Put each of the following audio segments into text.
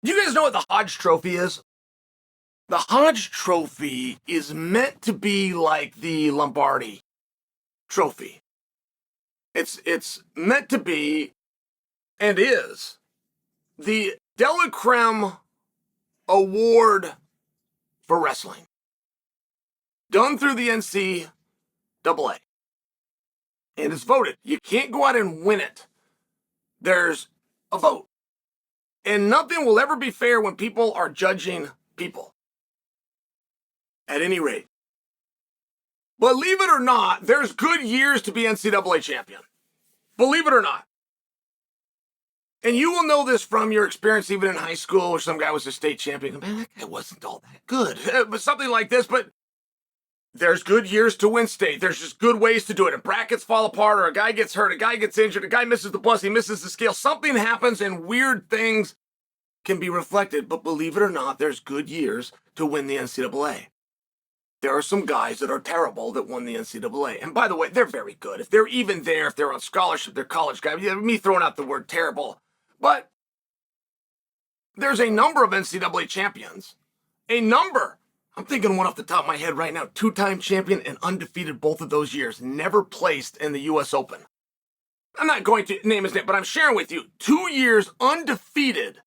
Do you guys know what the Hodge Trophy is? The Hodge Trophy is meant to be like the Lombardi Trophy. It's meant to be, and is, the Della Creme Award for wrestling. Done through the NCAA. And it's voted. You can't go out and win it. There's a vote. And nothing will ever be fair when people are judging people. At any rate. Believe it or not, there's good years to be NCAA champion. Believe it or not. And you will know this from your experience even in high school where some guy was a state champion. Man, that guy wasn't all that good. But something like this, but there's good years to win state. There's just good ways to do it. If brackets fall apart or a guy gets hurt, a guy gets injured, a guy misses the bus, he misses the scale, something happens and weird things can be reflected. But believe it or not, there's good years to win the NCAA. There are some guys that are terrible that won the NCAA. And by the way, they're very good. If they're even there, if they're on scholarship, they're college guys. Me throwing out the word terrible. But there's a number of NCAA champions. A number. I'm thinking one off the top of my head right now. 2-time champion and undefeated both of those years. Never placed in the U.S. Open. I'm not going to name his name, but I'm sharing with you. 2 years undefeated.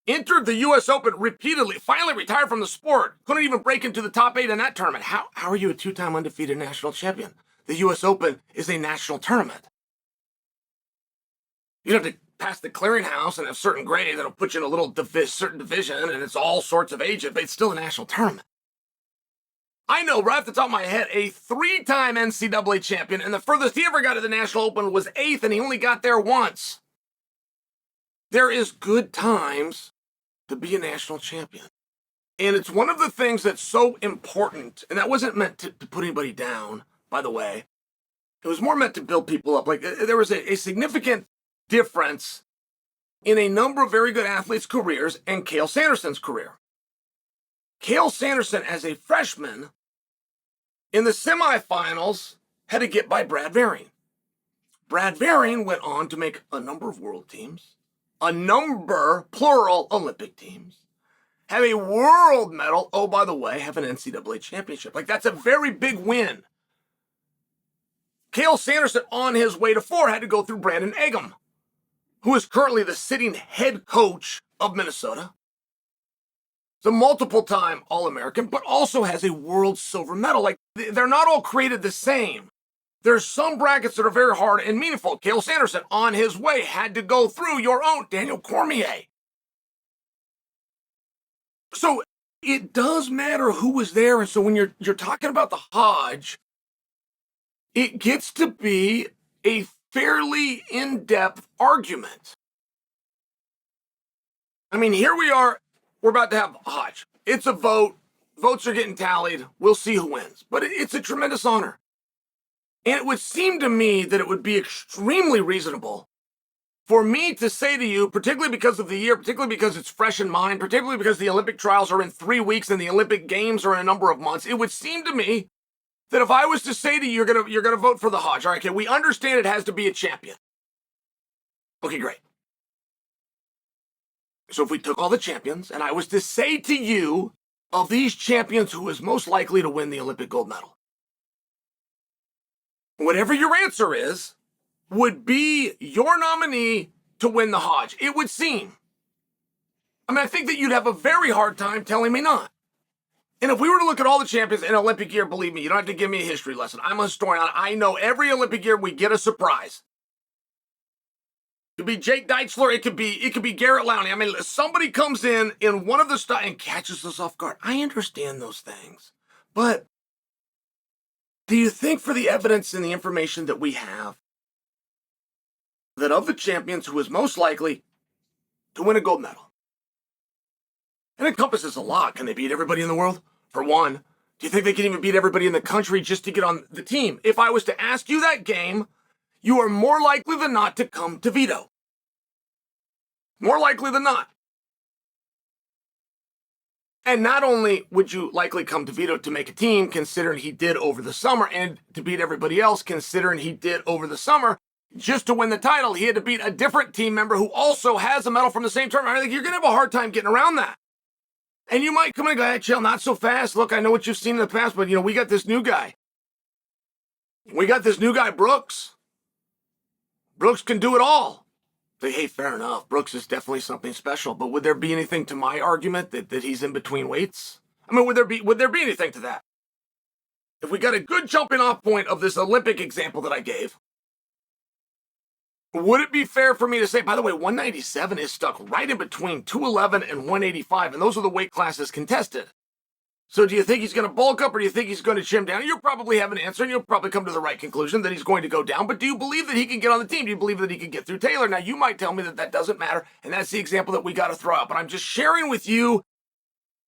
Entered the U.S. Open repeatedly. Finally retired from the sport. Couldn't even break into the top 8 in that tournament. How are you a 2-time undefeated national champion? The U.S. Open is a national tournament. You have to pass the clearinghouse and have certain grades that'll put you in a little certain division, and it's all sorts of ages, but it's still a national tournament. I know right off the top of my head, a 3-time NCAA champion, and the furthest he ever got to the National Open was 8th, and he only got there once. There is good times to be a national champion. And it's one of the things that's so important, and that wasn't meant to put anybody down, by the way. It was more meant to build people up. Like, there was a significant difference in a number of very good athletes' careers and Chael Sonnen's career. Chael Sonnen, as a freshman, in the semifinals, had to get by Brad Varing. Brad Varing went on to make a number of world teams, a number, plural, Olympic teams, have a world medal, oh, by the way, have an NCAA championship. Like, that's a very big win. Chael Sonnen, on his way to 4, had to go through Brandon Eggum, who is currently the sitting head coach of Minnesota. He's a multiple-time All-American, but also has a world silver medal. Like, they're not all created the same. There's some brackets that are very hard and meaningful. Chael Sonnen, on his way, had to go through your own Daniel Cormier. So it does matter who was there. And so when you're talking about the Hodge, it gets to be a fairly in-depth argument. I mean, here we are. We're about to have Hodge. It's a vote. Votes are getting tallied. We'll see who wins. But it's a tremendous honor. And it would seem to me that it would be extremely reasonable for me to say to you, particularly because of the year, particularly because it's fresh in mind, particularly because the Olympic trials are in 3 weeks and the Olympic Games are in a number of months, it would seem to me that if I was to say to you, you're gonna vote for the Hodge. All right, okay, we understand it has to be a champion. Okay, great. So if we took all the champions and I was to say to you, of these champions, who is most likely to win the Olympic gold medal? Whatever your answer is, would be your nominee to win the Hodge. It would seem. I mean, I think that you'd have a very hard time telling me not. And if we were to look at all the champions in Olympic year, believe me, you don't have to give me a history lesson. I'm a historian. I know every Olympic year we get a surprise. It could be Jake Deichler. It could be Garrett Lowney. I mean, somebody comes in one of the and catches us off guard. I understand those things. But do you think, for the evidence and the information that we have, that of the champions, who is most likely to win a gold medal? It encompasses a lot. Can they beat everybody in the world? For one. Do you think they can even beat everybody in the country just to get on the team? If I was to ask you that game, you are more likely than not to come to veto. More likely than not. And not only would you likely come to veto to make a team, considering he did over the summer, and to beat everybody else, considering he did over the summer, just to win the title, he had to beat a different team member who also has a medal from the same tournament. I think you're going to have a hard time getting around that. And you might come in and go, hey, Chael, not so fast. Look, I know what you've seen in the past, but, we got this new guy. We got this new guy, Brooks. Brooks can do it all. Hey, fair enough. Brooks is definitely something special. But would there be anything to my argument that he's in between weights? I mean, would there be anything to that? If we got a good jumping off point of this Olympic example that I gave, would it be fair for me to say, by the way, 197 is stuck right in between 211 and 185, and those are the weight classes contested. So do you think he's going to bulk up, or do you think he's going to trim down? You'll probably have an answer, and you'll probably come to the right conclusion that he's going to go down, but do you believe that he can get on the team? Do you believe that he can get through Taylor? Now, you might tell me that doesn't matter, and that's the example that we got to throw out, but I'm just sharing with you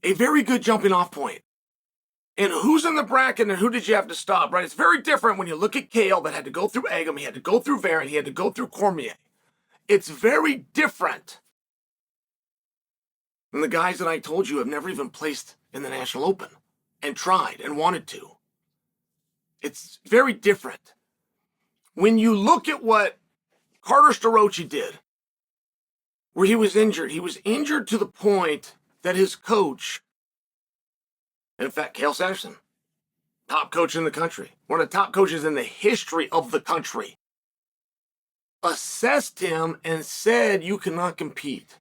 a very good jumping off point. And who's in the bracket and who did you have to stop, right? It's very different when you look at Chael that had to go through Agam, he had to go through Varon, he had to go through Cormier. It's very different than the guys that I told you have never even placed in the National Open and tried and wanted to. It's very different. When you look at what Carter Starocci did, where he was injured to the point that his coach, in fact, Chael Sonnen, top coach in the country, one of the top coaches in the history of the country, assessed him and said, you cannot compete.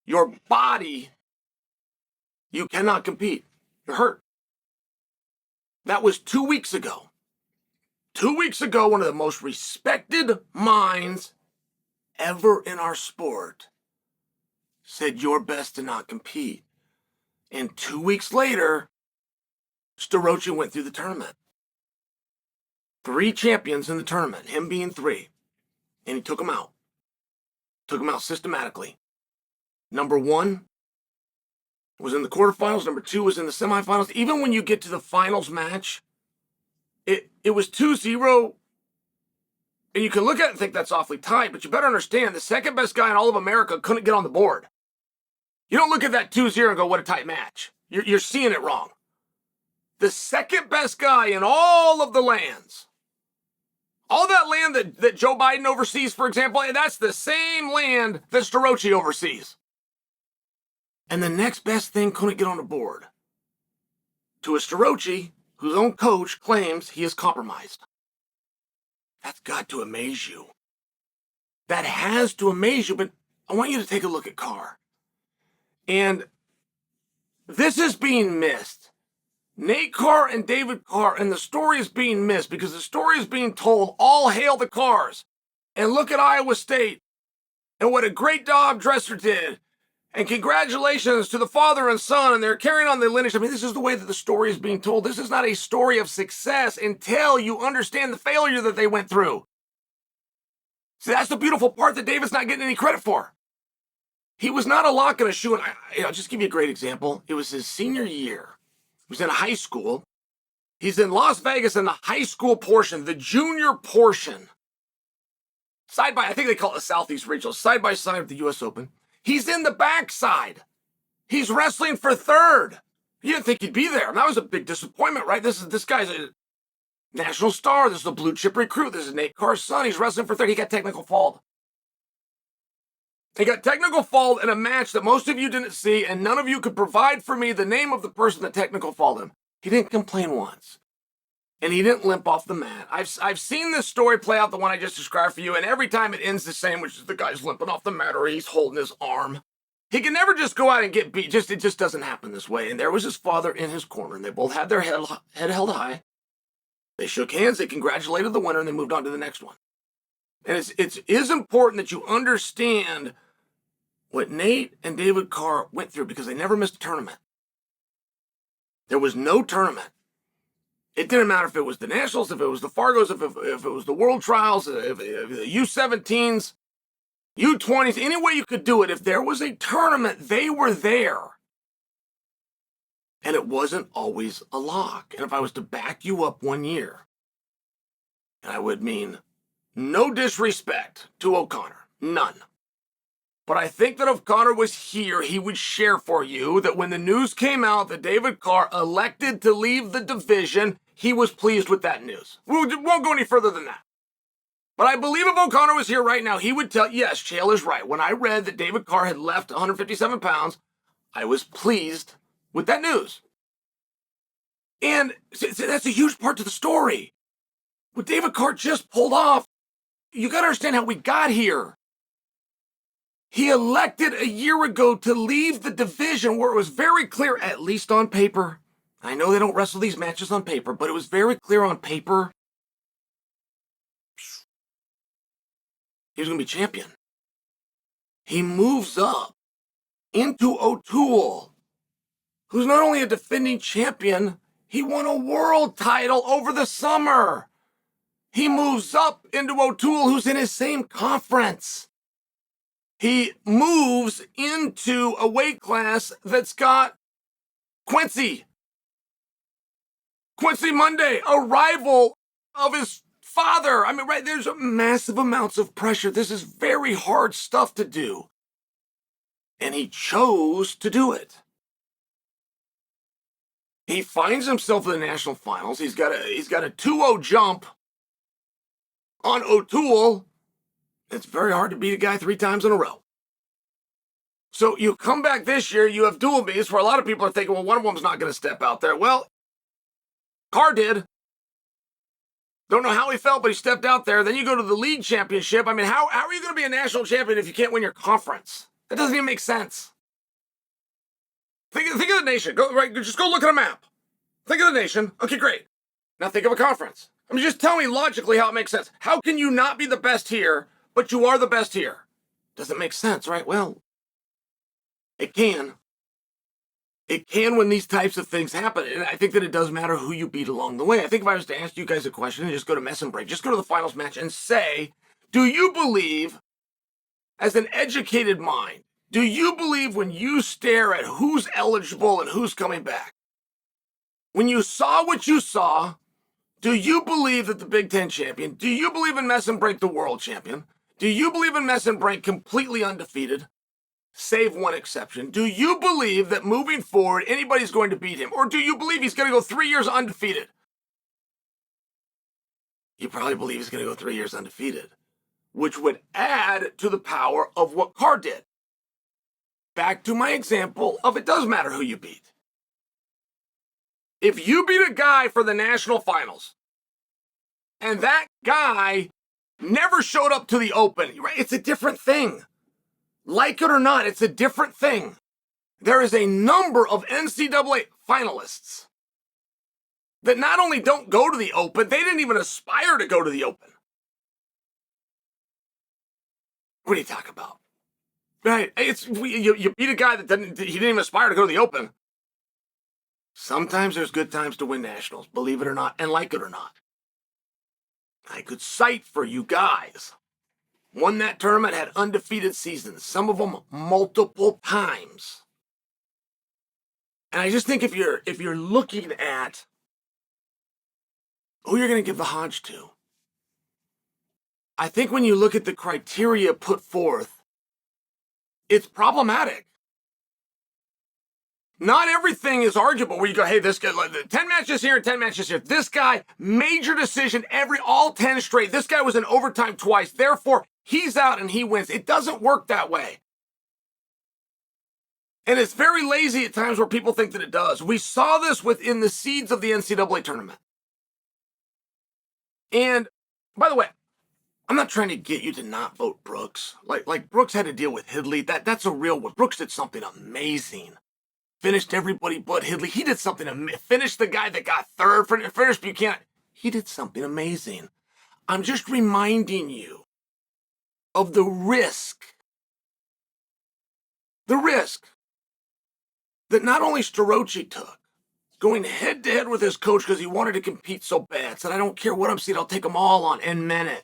Your body, you cannot compete. You're hurt. That was 2 weeks ago. 2 weeks ago, one of the most respected minds ever in our sport said, you're best to not compete. And 2 weeks later, Starocci went through the tournament. 3 champions in the tournament, him being 3. And he took them out. Took them out systematically. Number 1 was in the quarterfinals. Number 2 was in the semifinals. Even when you get to the finals match, it was 2-0. And you can look at it and think that's awfully tight, but you better understand the second best guy in all of America couldn't get on the board. You don't look at that 2-0 and go, what a tight match. You're seeing it wrong. The second best guy in all of the lands, all that land that Joe Biden oversees, for example, that's the same land that Starocci oversees. And the next best thing couldn't get on the board. To a Starocci, whose own coach claims he is compromised. That's got to amaze you. That has to amaze you, but I want you to take a look at Carr. And this is being missed. Nate Carr and David Carr, and the story is being missed because the story is being told, all hail the Carrs. And look at Iowa State and what a great job Dresser did. And congratulations to the father and son, and they're carrying on the lineage. I mean, this is the way that the story is being told. This is not a story of success until you understand the failure that they went through. See, that's the beautiful part that David's not getting any credit for. He was not a lock and a shoe. And I'll just give you a great example. It was his senior year. He was in high school. He's in Las Vegas in the high school portion, the junior portion. Side by, I think they call it the Southeast Regional, side by side of the U.S. Open. He's in the backside. He's wrestling for third. You didn't think he'd be there. And that was a big disappointment, right? This guy's a national star. This is a blue chip recruit. This is Nate Carr's son. He's wrestling for third. He got technical fauled. He got technical fauled in a match that most of you didn't see, and none of you could provide for me the name of the person that technical fauled him. He didn't complain once. And he didn't limp off the mat. I've seen this story play out, the one I just described for you, and every time it ends the same, which is the guy's limping off the mat or he's holding his arm. He can never just go out and get beat. It just doesn't happen this way. And there was his father in his corner, and they both had their head held high. They shook hands, they congratulated the winner, and they moved on to the next one. And it is important that you understand what Nate and David Carr went through because they never missed a tournament. There was no tournament. It didn't matter if it was the Nationals, if it was the Fargos, if it was the World Trials, if the U17s, U20s, any way you could do it. If there was a tournament, they were there. And it wasn't always a lock. And if I was to back you up 1 year, and I would mean no disrespect to O'Connor, none. But I think that if Conor was here, he would share for you that when the news came out that David Carr elected to leave the division, he was pleased with that news. We won't go any further than that. But I believe if O'Connor was here right now, he would tell, yes, Chael is right. When I read that David Carr had left 157 pounds, I was pleased with that news. And that's a huge part to the story. What David Carr just pulled off, you got to understand how we got here. He elected a year ago to leave the division where it was very clear, at least on paper. I know they don't wrestle these matches on paper, but it was very clear on paper. He was going to be champion. He moves up into O'Toole, who's not only a defending champion, he won a world title over the summer. He moves up into O'Toole, who's in his same conference. He moves into a weight class that's got Quincy Monday, a rival of his father. I mean, right, there's massive amounts of pressure. This is very hard stuff to do. And he chose to do it. He finds himself in the national finals. He's got a 2-0 jump on O'Toole. It's very hard to beat a guy 3 times in a row. So you come back this year, you have dual meets where a lot of people are thinking, well, one of them's not going to step out there. Well, Carr did. Don't know how he felt, but he stepped out there. Then you go to the league championship. I mean, how are you going to be a national champion if you can't win your conference? That doesn't even make sense. Think of the nation. Just go look at a map. Think of the nation. Okay, great. Now think of a conference. I mean, just tell me logically how it makes sense. How can you not be the best here, but you are the best here? Doesn't make sense, right? Well, it can. It can when these types of things happen. And I think that it does matter who you beat along the way. I think if I was to ask you guys a question and just go to mess and break, just go to the finals match and say, do you believe, as an educated mind, do you believe when you stare at who's eligible and who's coming back, when you saw what you saw, do you believe that the Big Ten champion, do you believe in mess and break the world champion? Do you believe in mess and break completely undefeated? Save one exception. Do you believe that moving forward, anybody's going to beat him? Or do you believe he's going to go 3 years undefeated? You probably believe he's going to go 3 years undefeated, which would add to the power of what Carr did. Back to my example of it does matter who you beat. If you beat a guy for the national finals, and that guy never showed up to the open, right? It's a different thing. Like it or not, it's a different thing. There is a number of NCAA finalists that not only don't go to the open, they didn't even aspire to go to the open. What do you talk about? Right? You beat a guy that didn't even aspire to go to the open. Sometimes there's good times to win nationals, believe it or not, and like it or not. I could cite for you guys. Won that tournament, had undefeated seasons, some of them multiple times. And I just think if you're looking at who you're going to give the Hodge to, I think when you look at the criteria put forth, it's problematic. Not everything is arguable where you go, hey, this guy, 10 matches here and 10 matches here. This guy, major decision, all 10 straight. This guy was in overtime twice. Therefore, he's out and he wins. It doesn't work that way. And it's very lazy at times where people think that it does. We saw this within the seeds of the NCAA tournament. And by the way, I'm not trying to get you to not vote Brooks. Like Brooks had to deal with Hidley. That's a real one. Brooks did something amazing. Finished everybody but Hidley. He did something amazing. Finished the guy that got third. Finished Buchanan. He did something amazing. I'm just reminding you of the risk. The risk that not only Starocci took, going head-to-head with his coach because he wanted to compete so bad, said, I don't care what I'm seeing, I'll take them all on, and meant it.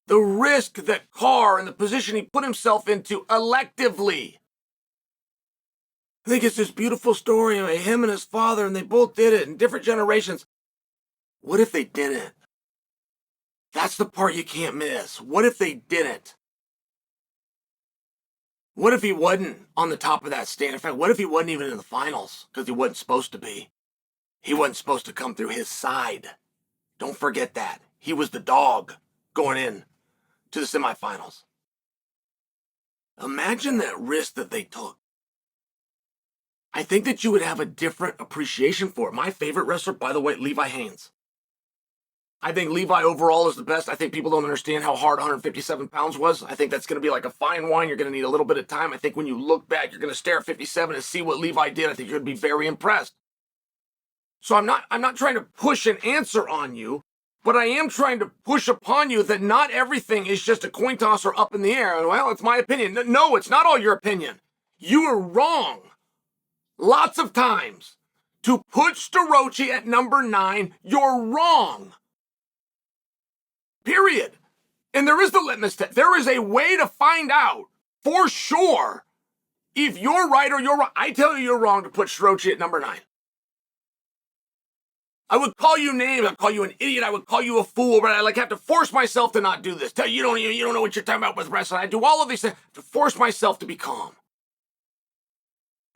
The risk that Carr and the position he put himself into electively. I think it's this beautiful story of him and his father, and they both did it in different generations. What if they didn't? That's the part you can't miss. What if they didn't? What if he wasn't on the top of that stand? In fact, what if he wasn't even in the finals? Because he wasn't supposed to be. He wasn't supposed to come through his side. Don't forget that. He was the dog. going in to the semifinals. Imagine that risk that they took. I think that you would have a different appreciation for it. My favorite wrestler, by the way, Levi Haines. I think Levi overall is the best. I think people don't understand how hard 157 pounds was. I think that's going to be like a fine wine. You're going to need a little bit of time. I think when you look back, you're going to stare at 57 and see what Levi did. I think you're going to be very impressed. So I'm not trying to push an answer on you, but I am trying to push upon you that not everything is just a coin toss or up in the air. Well, it's my opinion. No, it's not all your opinion. You are wrong lots of times. To put Starocci at number 9, you're wrong. Period. And there is the litmus test. There is a way to find out for sure if you're right or you're wrong. I tell you you're wrong to put Starocci at number 9. I would call you names. I'd call you an idiot. I would call you a fool. But I have to force myself to not do this. Tell you you don't know what you're talking about with wrestling. I do all of these things to force myself to be calm.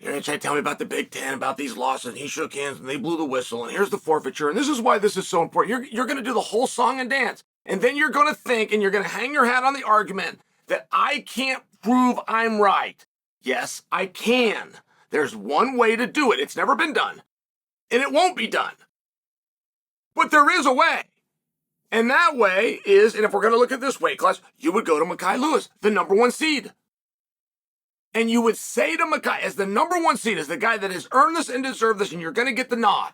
You're going to try to tell me about the Big Ten, about these losses, and he shook hands, and they blew the whistle, and here's the forfeiture, and this is why this is so important. You're going to do the whole song and dance, and then you're going to think, and you're going to hang your hat on the argument that I can't prove I'm right. Yes, I can. There's one way to do it. It's never been done, and it won't be done. But there is a way, and that way is, and if we're going to look at this weight class, you would go to Mekhi Lewis, the number 1 seed. And you would say to Mekhi, as the number 1 seed, as the guy that has earned this and deserved this, and you're going to get the nod,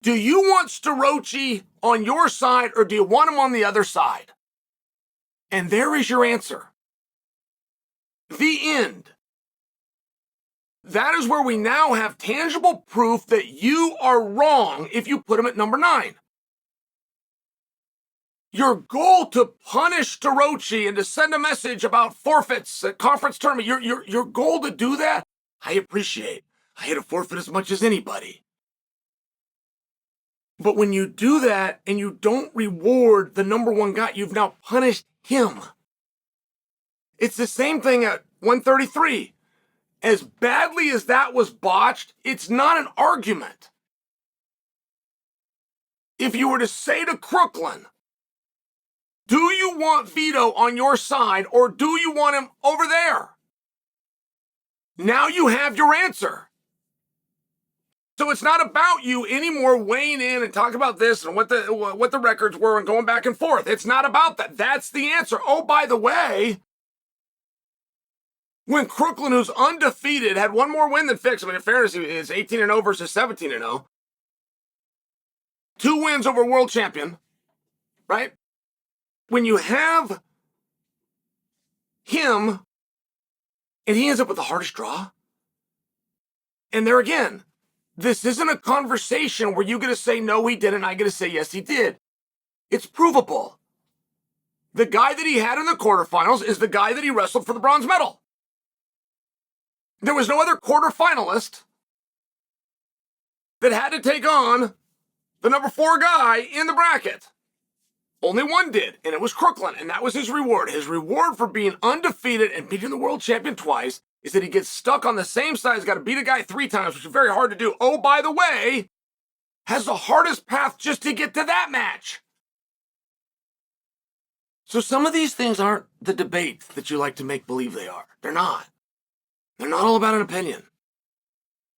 do you want Starocci on your side or do you want him on the other side? And there is your answer. The end. That is where we now have tangible proof that you are wrong if you put him at number 9. Your goal to punish Starocci and to send a message about forfeits at conference tournament, your goal to do that, I appreciate. I hate a forfeit as much as anybody. But when you do that and you don't reward the number 1 guy, you've now punished him. It's the same thing at 133. As badly as that was botched, it's not an argument. If you were to say to Crooklyn, do you want Vito on your side or do you want him over there? Now you have your answer. So it's not about you anymore weighing in and talking about this and what the records were and going back and forth. It's not about that. That's the answer. Oh, by the way, when Crooklyn, who's undefeated, had one more win than Fix, I mean, in fairness, it's 18-0 versus 17-0. 2 wins over world champion, right? When you have him and he ends up with the hardest draw, and there again, this isn't a conversation where you're going to say, no, he didn't, I going to say, yes, he did. It's provable. The guy that he had in the quarterfinals is the guy that he wrestled for the bronze medal. There was no other quarterfinalist that had to take on the number 4 guy in the bracket. Only one did, and it was Crooklyn, and that was his reward. His reward for being undefeated and beating the world champion twice is that he gets stuck on the same side. He's got to beat a guy 3 times, which is very hard to do. Oh, by the way, has the hardest path just to get to that match. So some of these things aren't the debates that you like to make believe they are. They're not. They're not all about an opinion.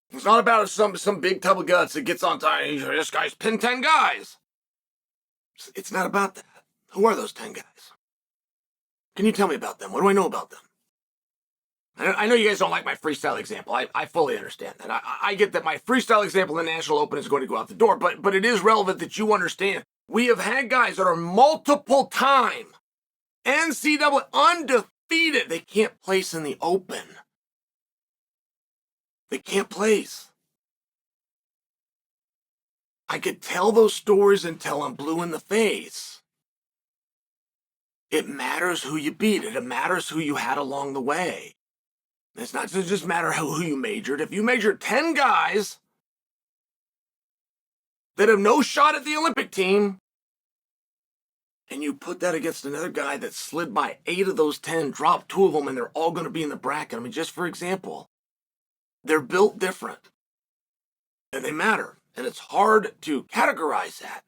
It's not about some big tub of guts that gets on time. This guy's pinned 10 guys. It's not about that. Who are those 10 guys? Can you tell me about them? What do I know about them? I know you guys don't like my freestyle example. I fully understand that. I get that my freestyle example in the National Open is going to go out the door, but it is relevant that you understand. We have had guys that are multiple time NCAA undefeated. They can't place in the Open. They can't place. I could tell those stories until I'm blue in the face. It matters who you beat. It matters who you had along the way. It's not just matter who you majored. If you majored 10 guys that have no shot at the Olympic team, and you put that against another guy that slid by 8 of those 10, dropped 2 of them, and they're all going to be in the bracket. I mean, just for example, they're built different, and they matter. And it's hard to categorize that.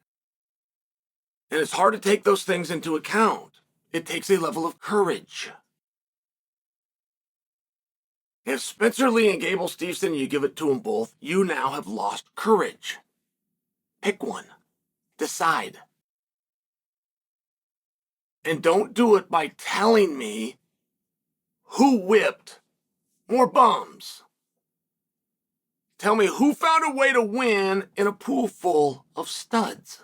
And it's hard to take those things into account. It takes a level of courage. If Spencer Lee and Gable Steveson, you give it to them both, you now have lost courage. Pick one. Decide. And don't do it by telling me who whipped more bums. Tell me who found a way to win in a pool full of studs.